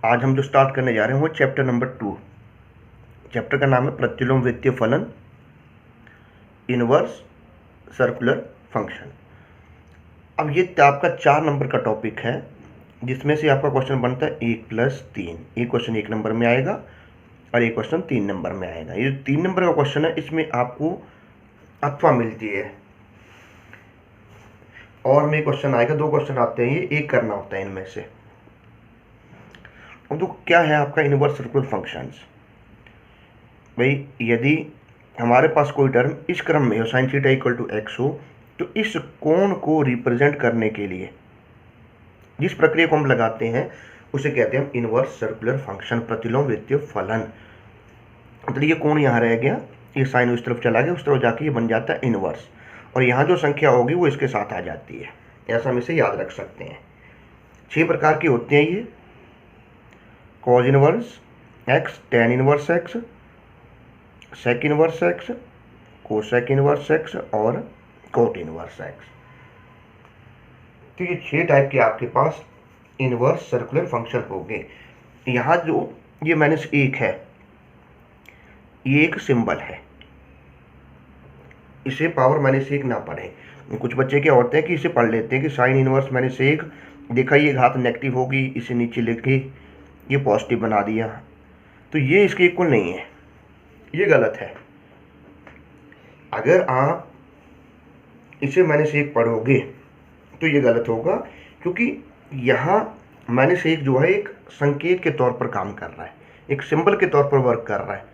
आज हम जो स्टार्ट करने जा रहे हैं वो चैप्टर नंबर 2। चैप्टर का नाम है प्रतिलोम वित्तीय फलन, इनवर्स सर्कुलर फंक्शन। अब ये आपका 4 नंबर का टॉपिक है, जिसमें से आपका क्वेश्चन बनता है 1+3। एक क्वेश्चन 1 नंबर में आएगा और एक क्वेश्चन 3 नंबर में आएगा। ये 3 नंबर का क्वेश्चन है, इसमें आपको अथवा मिलती है और में क्वेश्चन आएगा। 2 क्वेश्चन आते हैं, ये एक करना होता है इनमें से। अब तो क्या है आपका इनवर्स सर्कुलर फंक्शंस। भाई यदि हमारे पास कोई टर्म इस क्रम में हो, sine theta equal to X हो, तो इस कोण को रिप्रेजेंट करने के लिए जिस प्रक्रिया को हम लगाते हैं उसे कहते हैं हम इनवर्स सर्कुलर फंक्शन, प्रतिलोम वृत्तीय फलन। मतलब ये कोण यहाँ रह गया, ये साइन उस तरफ चला गया, उस तरफ जाके ये बन जाता है इनवर्स, और यहाँ जो संख्या होगी वो इसके साथ आ जाती है। ऐसा हम इसे याद रख सकते हैं। 6 प्रकार की होती हैं ये: cos inverse X, tan inverse X, sec inverse X, cosec inverse X और कोट इनवर्स एक्स। तो ये 6 टाइप के आपके पास इनवर्स सर्कुलर फंक्शन होंगे। यहाँ जो ये -1 है, ये एक सिंबल है, इसे पावर -1 ना पढ़ें। कुछ बच्चे क्या होते हैं कि इसे पढ़ लेते हैं कि साइन इनवर्स -1 देखा, ये घात नेगेटिव होगी, इसे नीचे लिखे ये पॉजिटिव बना दिया, तो ये इसके इक्वल नहीं है, ये गलत है। अगर आप इसे -1 पढ़ोगे तो ये गलत होगा, क्योंकि यहाँ -1 जो है एक संकेत के तौर पर काम कर रहा है, एक सिंबल के तौर पर वर्क कर रहा है,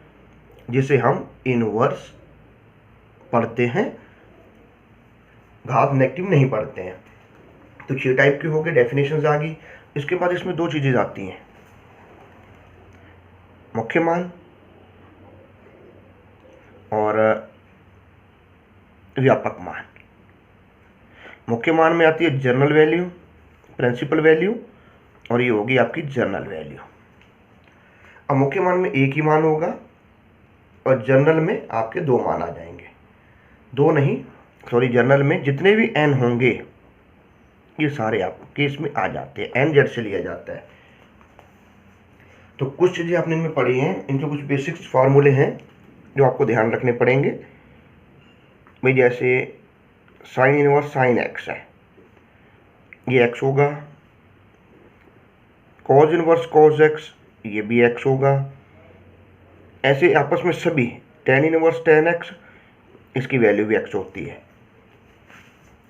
जिसे हम इनवर्स पढ़ते हैं, घात नेगेटिव नहीं पढ़ते हैं। तो 6 टाइप के हो गए, डेफिनेशंस आ गई। इसके बाद इसमें 2 चीज़ें आती हैं, मुख्य मान और व्यापक मान। मुख्य मान में आती है जनरल वैल्यू, प्रिंसिपल वैल्यू, और ये होगी आपकी जनरल वैल्यू। अब मुख्य मान में एक ही मान होगा और जनरल में आपके 2 मान आ जाएंगे। 2 नहीं, सॉरी, जनरल में जितने भी n होंगे ये सारे आपके इसमें आ जाते हैं, n जेड से लिया जाता है। तो कुछ चीज़ें आपने इनमें पढ़ी हैं, इनके कुछ बेसिक्स फार्मूले हैं जो आपको ध्यान रखने पड़ेंगे। भाई जैसे साइन इनवर्स साइन एक्स है, ये x होगा। कॉज इनवर्स कॉज एक्स, ये भी x होगा। ऐसे आपस में सभी टेन इनवर्स टेन एक्स, इसकी वैल्यू भी x होती है।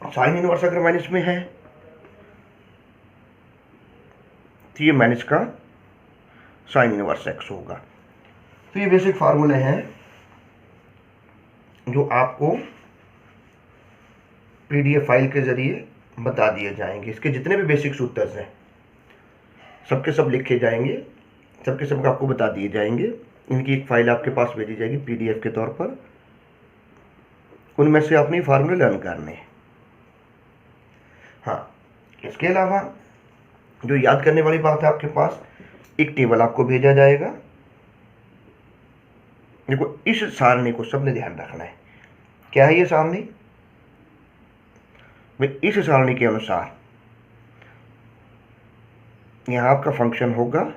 साइन इनवर्स अगर माइनस में है तो ये माइनस का साइन इनवर्स x होगा। तो ये बेसिक फार्मूले हैं जो आपको PDF फाइल के जरिए बता दिए जाएंगे। इसके जितने भी बेसिक सूत्र हैं सबके सब लिखे जाएंगे, सबके सब आपको बता दिए जाएंगे। इनकी एक फाइल आपके पास भेजी जाएगी PDF के तौर पर, उनमें से आपने फार्मूले लर्न करने हैं। हाँ, इसके अलावा जो याद करने वाली बात है, आपके पास एक टेबल आपको भेजा जाएगा। देखो, इस सारणी को सबने ध्यान रखना है। क्या है ये सारणी? इस सारणी के अनुसार यहाँ आपका फंक्शन होगा,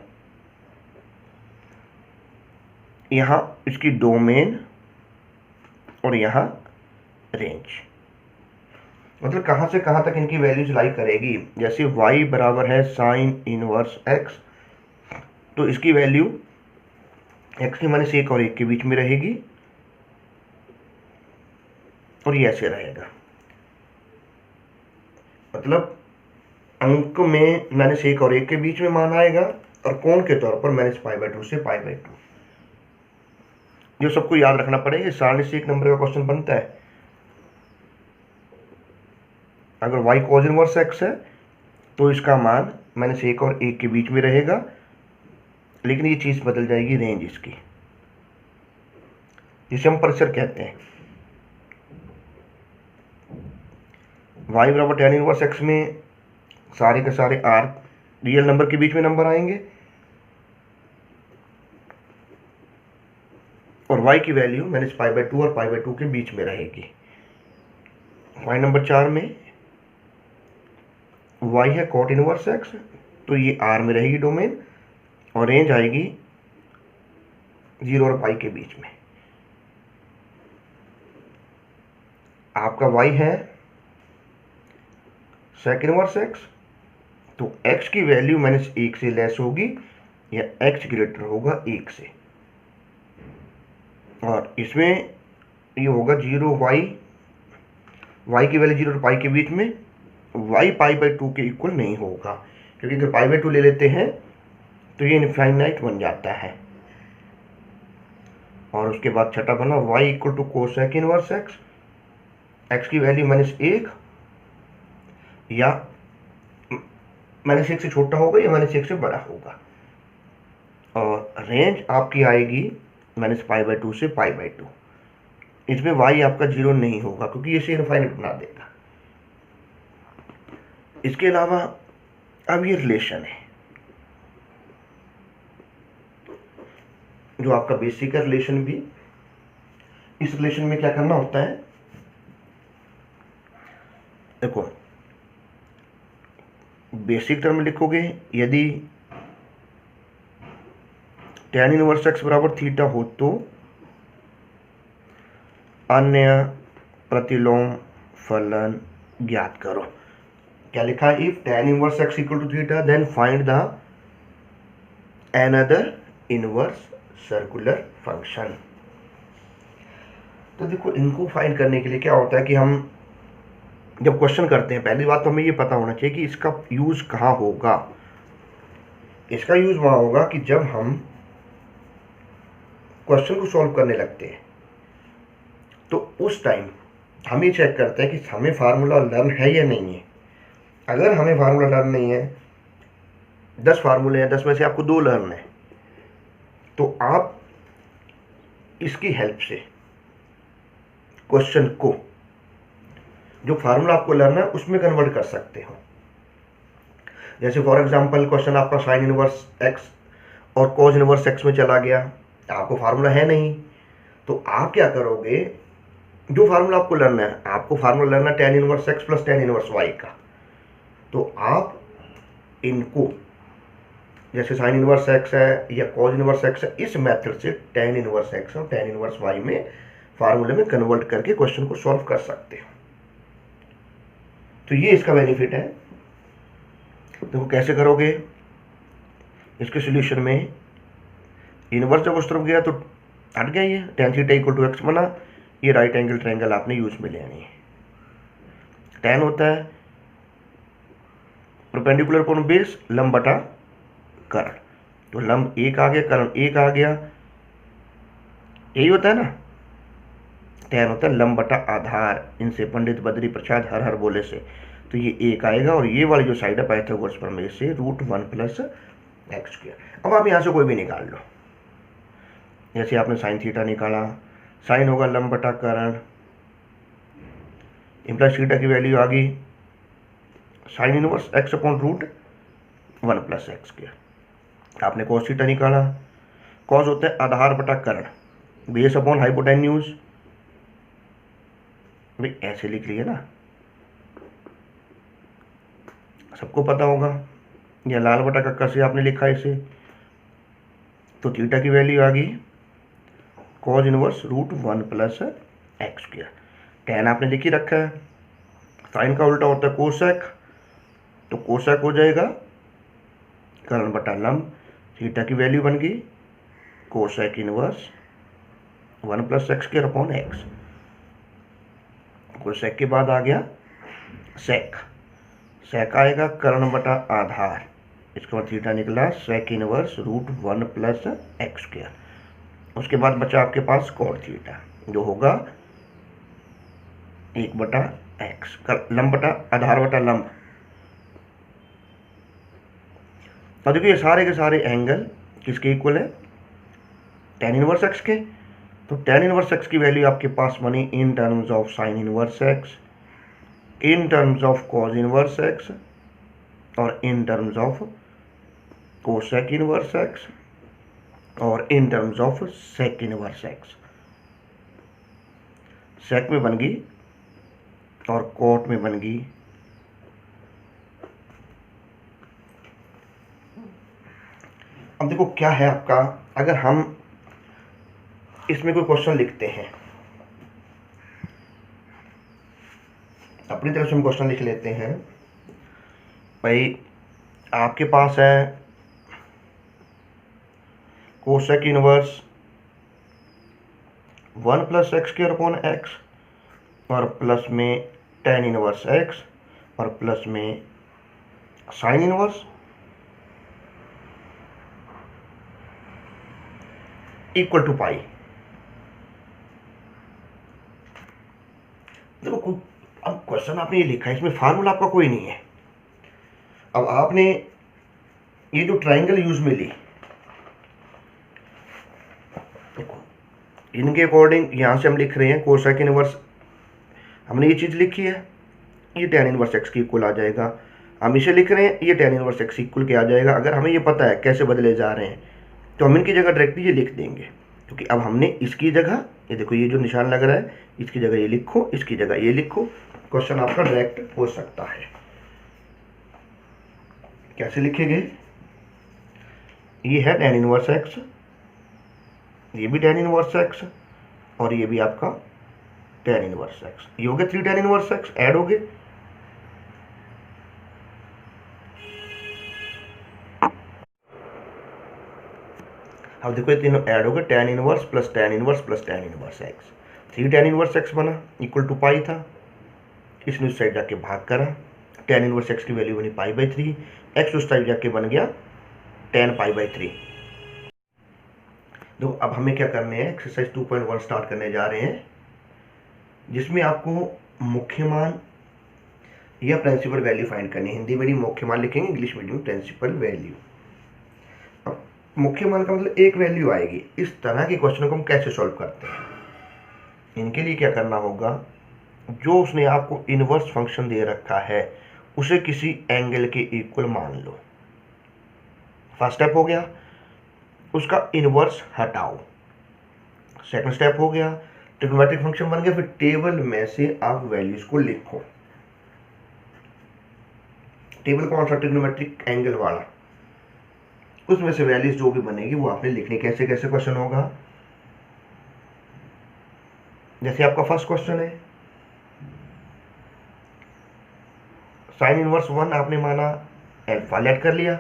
यहाँ इसकी डोमेन और यहाँ रेंज, मतलब कहाँ से कहाँ तक इनकी वैल्यूज लाई करेगी। जैसे y बराबर है साइन इनवर्स x, तो इसकी वैल्यू x की -1 और 1 के बीच में रहेगी, और ये ऐसे रहेगा। मतलब अंक में -1 और 1 के बीच में मान आएगा, और कोण के तौर पर -π/2 से π/2। जो सबको याद रखना पड़ेगा। सारणी से 1 नंबर का क्वेश्चन बनता है। अगर y cos इनवर्स x है तो इसका मान -1 और 1 के बीच में रहेगा, लेकिन ये चीज़ बदल जाएगी, रेंज इसकी, जिसे हम परिसर कहते हैं। y बराबर tan इनवर्स x में सारे के सारे r रियल नंबर के बीच में नंबर आएंगे, और y की वैल्यू -π/2 और π/2 के बीच में रहेगी। पॉइंट नंबर 4 में y है cot इनवर्स x, तो ये r में रहेगी डोमेन, और रेंज आएगी 0 और पाई के बीच में। आपका y है सेक इनवर्स x, तो x की वैल्यू -1 से लेस होगी या x ग्रेटर होगा 1 से, और इसमें ये होगा 0 y की वैल्यू 0 और पाई के बीच में, y π/2 के इक्वल नहीं होगा, क्योंकि अगर π/2 ले लेते हैं तो ये इनफाइनाइट बन जाता है। और उसके बाद छठा बना y equal to cosec inverse x की वैल्यू -1 या -1 से छोटा होगा या -1 से बड़ा होगा, और रेंज आपकी आएगी -π/2 से π/2। इसमें y आपका 0 नहीं होगा क्योंकि इसे इनफाइनाइट बना देगा। इसके अलावा अब ये रिलेशन है जो आपका बेसिक है रिलेशन भी। इस रिलेशन में क्या करना होता है, देखो बेसिक टर्म लिखोगे, यदि tan इनवर्स x बराबर थीटा हो तो अन्य प्रतिलोम फलन ज्ञात करो। क्या लिखा है, if tan inverse x equal to theta then find the another inverse circular function. तो देखो इनको फाइंड करने के लिए क्या होता है कि हम जब क्वेश्चन करते हैं, पहली बात तो हमें ये पता होना चाहिए कि इसका यूज कहाँ होगा। इसका यूज वहाँ होगा कि जब हम क्वेश्चन को सॉल्व करने लगते हैं तो उस टाइम हम ये चेक करते हैं कि हमें फार्मूला लर्न है या नहीं है। अगर हमें फार्मूला लर्न नहीं है, 10 फार्मूले हैं, 10 में से आपको 2 लर्न है, तो आप इसकी हेल्प से क्वेश्चन को, जो फार्मूला आपको लर्न है उसमें कन्वर्ट कर सकते हो। जैसे फॉर एग्जांपल क्वेश्चन आपका साइन इनवर्स x और कॉज इनवर्स x में चला गया, आपको फार्मूला है नहीं, तो आप क्या करोगे, जो फार्मूला आपको लर्न है, आपको फार्मूला लर्न है tan inverse x plus tan inverse y का, तो आप इनको जैसे साइन इनवर्स x है या कॉज इनवर्स x है, इस मेथड से tan इनवर्स x और tan इनवर्स y में फार्मूले में कन्वर्ट करके क्वेश्चन को सॉल्व कर सकते हो। तो ये इसका बेनिफिट है। देखो कैसे करोगे, इसके सॉल्यूशन में इनवर्स जब उस तरफ गया तो हट गया, ये tan theta equal to x बना, ये राइट एंगल ट्रायंगल आपने यूज में लेनी है। tan होता है परपेंडिकुलर अपॉन बेस लंब बटा कर्ण, तो लंब 1 आ गया, कर्ण 1 आ गया, यही होता है ना। tan होता है लंब बटा आधार, इनसे पंडित बद्री प्रसाद हर हर बोले से, तो ये 1 आएगा, और ये वाली जो साइड है पाइथागोरस प्रमेय से √1 + x²। अब आप यहाँ से कोई भी निकाल लो, जैसे आपने साइन थीटा निकाला, साइन होगा लंब बटा कर्ण, इम्प्लाइज थीटा की वैल्यू आ गई साइन इनवर्स x/√1 + x²। आपने कॉस थीटा निकाला, कॉस होता है आधार बटा कर्ण, बेस अपॉन हाइपोटेन्यूज, भाई ऐसे लिख लिए ना, सबको पता होगा, या लाल बटा कक्का से आपने लिखा इसे, तो थीटा की वैल्यू आ गई कॉज इनवर्स √1 + x²। tan आपने लिख ही रखा है, साइन का उल्टा होता है कोसेक, तो कोसेक हो जाएगा कर्ण बटा लंब, थीटा की वैल्यू बन गई कोसेक इनवर्स 1 + x²/x। कोसेक के बाद आ गया सेक, सेक आएगा कर्ण बटा आधार, इसके बाद थीटा निकला सेक इनवर्स √1 + x²। उसके बाद बचा आपके पास कॉट थीटा जो होगा 1/x, लंब बटा आधार बटा लंब। और देखिए ये सारे के सारे एंगल किसके इक्वल है, tan इनवर्स x के, तो tan इनवर्स x की वैल्यू आपके पास बनी in terms of sine inverse x, in terms of cos inverse x, और in terms of cosec inverse x, और in terms of sec inverse x। Sec में बन गई और कॉट में बन गई अब देखो क्या है आपका, अगर हम इसमें कोई क्वेश्चन लिखते हैं, अपनी तरफ से हम क्वेश्चन लिख लेते हैं। भाई आपके पास है कोसेक इनवर्स 1 + x² और प्लस में tan इनवर्स x और प्लस में साइन इनवर्स इक्वल टू पाई। देखो अब क्वेश्चन आपने ये लिखा है, इसमें फार्मूला आपका कोई नहीं है। अब आपने ये जो ट्राइंगल यूज में ली, इनके अकॉर्डिंग यहां से हम लिख रहे हैं कोसेक इनवर्स, हमने ये चीज लिखी है, ये tan इनवर्स x की इक्वल आ जाएगा। हम इसे लिख रहे हैं, ये tan इनवर्स x इक्वल के आ जाएगा। अगर हमें ये पता है कैसे बदले जा रहे हैं तो हम इनकी जगह डायरेक्टली ये लिख देंगे, क्योंकि अब हमने इसकी जगह, ये देखो ये जो निशान लग रहा है, इसकी जगह ये लिखो, इसकी जगह ये लिखो, क्वेश्चन आपका डायरेक्ट हो सकता है। कैसे लिखेंगे? ये है tan इनवर्स x, ये भी tan इनवर्स x और ये भी आपका tan इनवर्स x, ये हो गए 3 tan इनवर्स x ऐड हो गए। अब देखो ये तीनों ऐड हो गए, tan inverse plus tan inverse plus tan inverse x, 3 tan inverse x बना इक्वल टू पाई था, इसने उस साइड जाके भाग करा, tan इनवर्स x की वैल्यू बनी पाई/3, x उस साइड जाके बन गया tan पाई/3। तो अब हमें क्या करने हैं, एक्सरसाइज 2.1 स्टार्ट करने जा रहे हैं, जिसमें आपको मुख्य मान या प्रिंसिपल वैल्यू फाइंड करनी है। हिंदी मीडियम मुख्य मान लिखेंगे, इंग्लिश मीडियम प्रिंसिपल वैल्यू। अब मुख्य मान का मतलब एक वैल्यू आएगी। इस तरह के क्वेश्चन को हम कैसे सॉल्व करते हैं, इनके लिए क्या करना होगा, जो उसने आपको इनवर्स फंक्शन दे रखा है उसे किसी एंगल के इक्वल मान लो। फर्स्ट स्टेप हो गया, उसका इनवर्स हटाओ। सेकंड स्टेप हो गया, ट्रिग्नोमेट्रिक फंक्शन बन गया, फिर टेबल में से आप वैल्यूज को लिखो। टेबल कौन सा? ट्रिग्नोमेट्रिक एंगल वाला, उसमें से वैल्यूज जो भी बनेगी वो आपने लिखनी। कैसे कैसे क्वेश्चन होगा, जैसे आपका फर्स्ट क्वेश्चन है, साइन इनवर्स 1 आपने माना, अल्फा लेट कर लिया।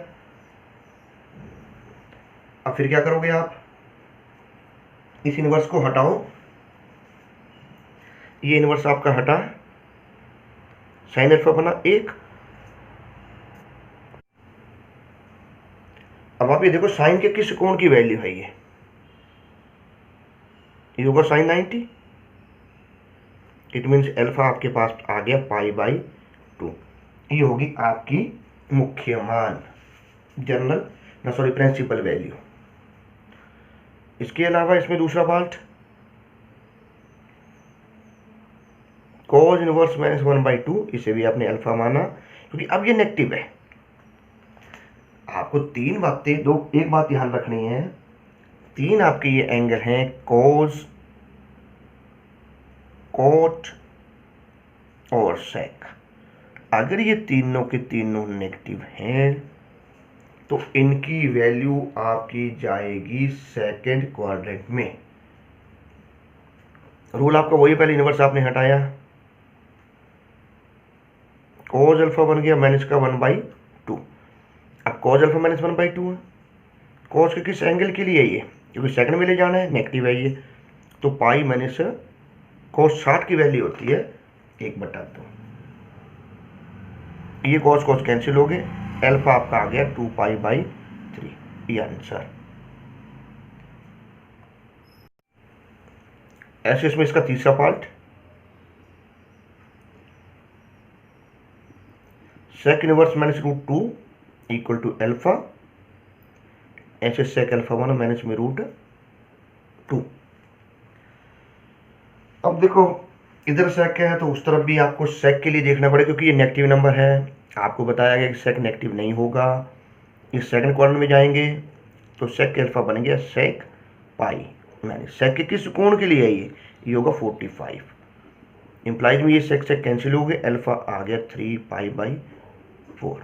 अब फिर क्या करोगे आप, इस इनवर्स को हटाओ, ये इनवर्स आपका हटा, साइन अल्फा बना 1। अब आप ये देखो साइन के किस कोण की वैल्यू है, ये होगा साइन 90। इट मीन्स अल्फा आपके पास आ गया पाई/2। ये होगी आपकी मुख्य मान, प्रिंसिपल वैल्यू। इसके अलावा इसमें दूसरा पार्ट, cos इनवर्स -1/2, इसे भी आपने अल्फा माना, क्योंकि अब ये नेगेटिव है। आपको तीन बातें, एक बात ध्यान रखनी है, तीन आपके ये एंगल हैं, cos, cot और sec। अगर ये तीनों के तीनों नेगेटिव हैं तो इनकी वैल्यू आपकी जाएगी सेकंड क्वाड्रेंट में। रूल आपका वही, पहले इनवर्स आपने हटाया, cos अल्फा बन गया माइनस का 1/2। अब cos अल्फा माइनस 1/2 है, cos के किस एंगल के लिए है ये, क्योंकि सेकंड में ले जाना है, नेगेटिव है ये, तो पाई माइनस cos 60 की वैल्यू होती है 1/2। ये cos कैंसिल हो गए, अल्फा आपका आ गया 2π/3, ये आंसर। ऐसे इसमें इसका तीसरा part, sec inverse -√2 equal to alpha, ऐसे sec अल्फा वन -√2। अब देखो इधर sec है तो उस तरफ भी आपको sec के लिए देखना पड़ेगा, क्योंकि ये नेगेटिव नंबर है। आपको बताया गया कि sec नेगेटिव नहीं होगा। इस सेकंड क्वाड्रेंट में जाएंगे तो sec अल्फा बन गया sec पाई, यानी sec के किस कोण के लिए है ये होगा 45। इंप्लाइज में ये sec कैंसिल हो गए, अल्फा आ गया 3π/4।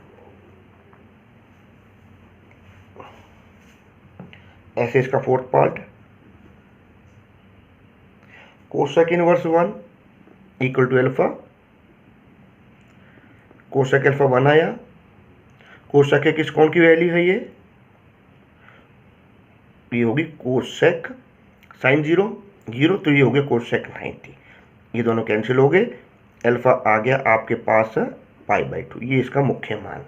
ऐसे इसका fourth part, cosec inverse 1 equal to alpha, cosec alpha 1 आया, कोसेक के किस कोण की वैल्यू है ये होगी कोसेक साइन 0, तो ये हो गया कोसेक 90, ये दोनों कैंसिल हो गए, अल्फा आ गया आपके पास π/2, ये इसका मुख्य मान।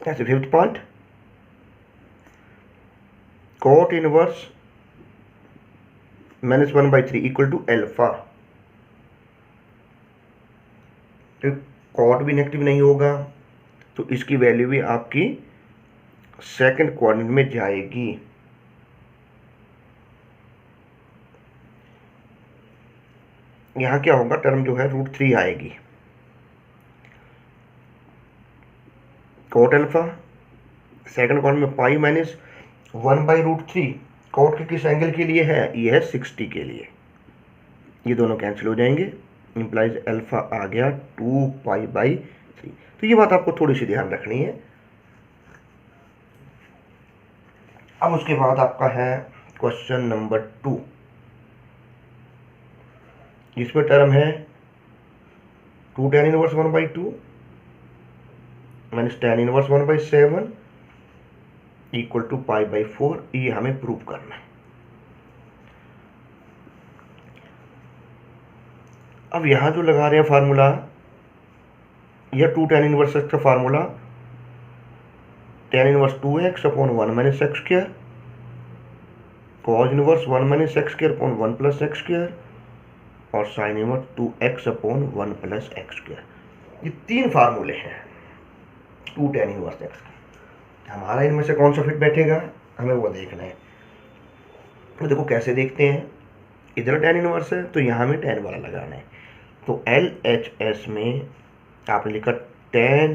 ऐसे fifth part, cot inverse -1/3 equal to alpha, तो कॉट भी नेगेटिव नहीं होगा तो इसकी वैल्यू भी आपकी सेकंड क्वाड्रेंट में जाएगी। यहां क्या होगा, टर्म जो है √3 आएगी, कॉट अल्फा सेकंड क्वाड्रेंट में पाई माइनस 1/√3, कॉट के किस एंगल के लिए है, ये है 60 के लिए, ये दोनों कैंसिल हो जाएंगे, इंप्लाइज अल्फा आ गया 2π/3। तो ये बात आपको थोड़ी सी ध्यान रखनी है। अब उसके बाद आपका है क्वेश्चन नंबर 2, जिसमें टर्म है 2 tan inverse 1/2 minus tan inverse 1/7 equal to π/4, ये हमें प्रूव करना है। अब यहां जो लगा रहे हैं फार्मूला, यह 2 tan इनवर्स x का formula tan inverse 2x upon 1 minus x square, cos inverse 1 minus x square upon 1 plus x square, और sine inverse 2x upon 1 plus x square. ये तीन फार्मूले हैं 2 tan इनवर्स x का। हमारा इनमें से कौन सा फिट बैठेगा, हमें वो देखना है। तो देखो कैसे देखते हैं, इधर tan इनवर्स है तो यहाँ में tan वाला लगाना है। तो LHS में आपने लिखा tan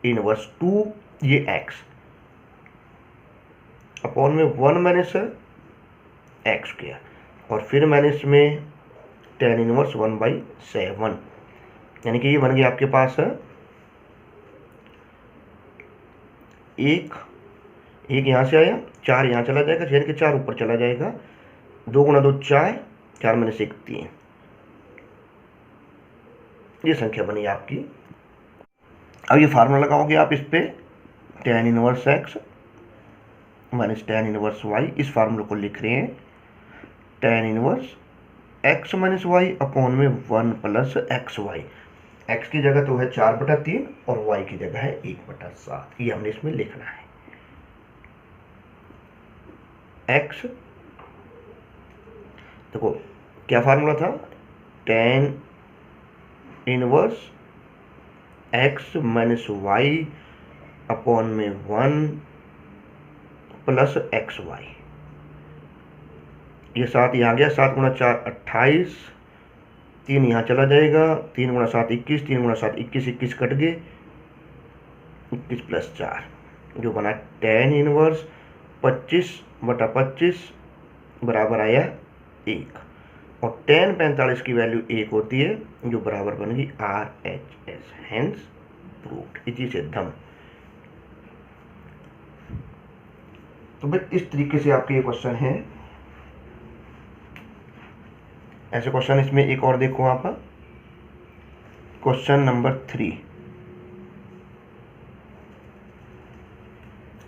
इनवर्स 2 ये x अपॉन में 1 माइनस एक्स स्क्वायर, और फिर माइनस में tan इनवर्स 1/7, यानी कि ये बन गया आपके पास एक यहाँ से आया, 4 यहाँ चला जाएगा, यानी कि 4 ऊपर चला जाएगा, 2 × 2 4, 4 - 1 3, ये संख्या बनी आपकी। अब ये फार्मूला लगाओगे आप इस पे, tan inverse x minus tan inverse y, इस फार्मूले को लिख रहे हैं tan inverse x minus y upon में 1 प्लस एक्स वाई, x की जगह तो है 4/3 और y की जगह है 1/7, ये हमने इसमें लिखना है। x देखो क्या फार्मूला था, tan inverse x minus Y upon में 1 प्लस एक्स वाई, ये 7 यहाँ गया, 7 × 4 28, 3 यहाँ चला जाएगा, 3 × 7 21, 3 × 7 21, 21 कट गए, 21 प्लस 4 जो बना tan इनवर्स 25/25 बराबर आया 1, और tan 45 की वैल्यू 1 होती है, जो बराबर बन गई RHS, हेंस प्रूव्ड, इसी से दम। तो भाई इस तरीके से आपके ये क्वेश्चन है। ऐसे क्वेश्चन इसमें एक और देखो आप, क्वेश्चन नंबर 3,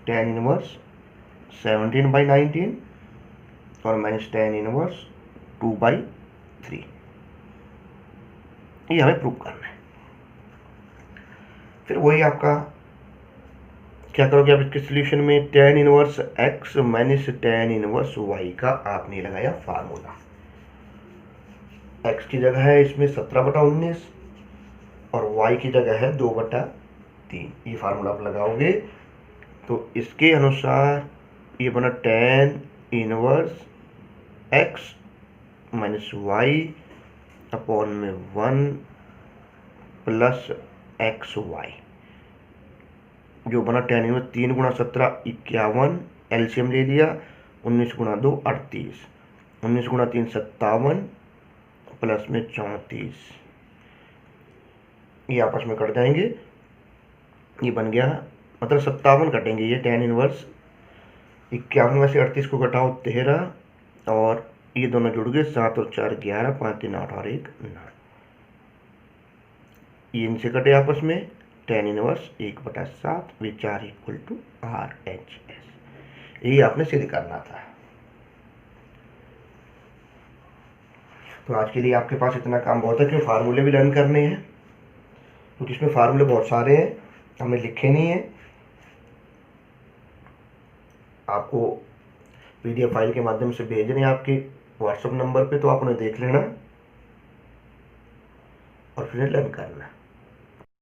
tan इनवर्स 17/19 और माइनस tan इनवर्स 2/3, ये हमें प्रूव करना है। फिर वही आपका क्या करोगे आप इसके सोल्यूशन में, tan inverse x minus tan inverse y का आपने लगाया फार्मूला, x की जगह है इसमें 17/19 और y की जगह है 2/3, ये फार्मूला आप लगाओगे तो इसके अनुसार ये बना tan inverse x minus y upon में 1 प्लस एक्स वाई, जो बना tan इनवर्स 3 × 17 51, एलसीएम ले लिया, 19 × 2 38, 19 × 3 57 प्लस में 34, ये आपस में कट जाएंगे, ये बन गया, मतलब 57 कटेंगे ये tan इनवर्स 51 में से 38 को घटाओ 13, और ये दोनों जुड़ गए 7 और 4 11, 5 3 8 और 1 9। ये इनसे कटे आपस में, tan inverse 1/7 V4 equal to RHS। यही आपने सिद्ध करना था। तो आज के लिए आपके पास इतना काम बहुत है, क्योंकि फार्मूले भी लर्न करने हैं, क्योंकि इसमें फार्मूले बहुत सारे हैं, हमें लिखे नहीं है। आपको PDF फाइल के माध्यम से भेज रहे हैं आपके व्हाट्सएप नंबर पे, तो आप उन्हें देख लेना और फिर लर्न करना।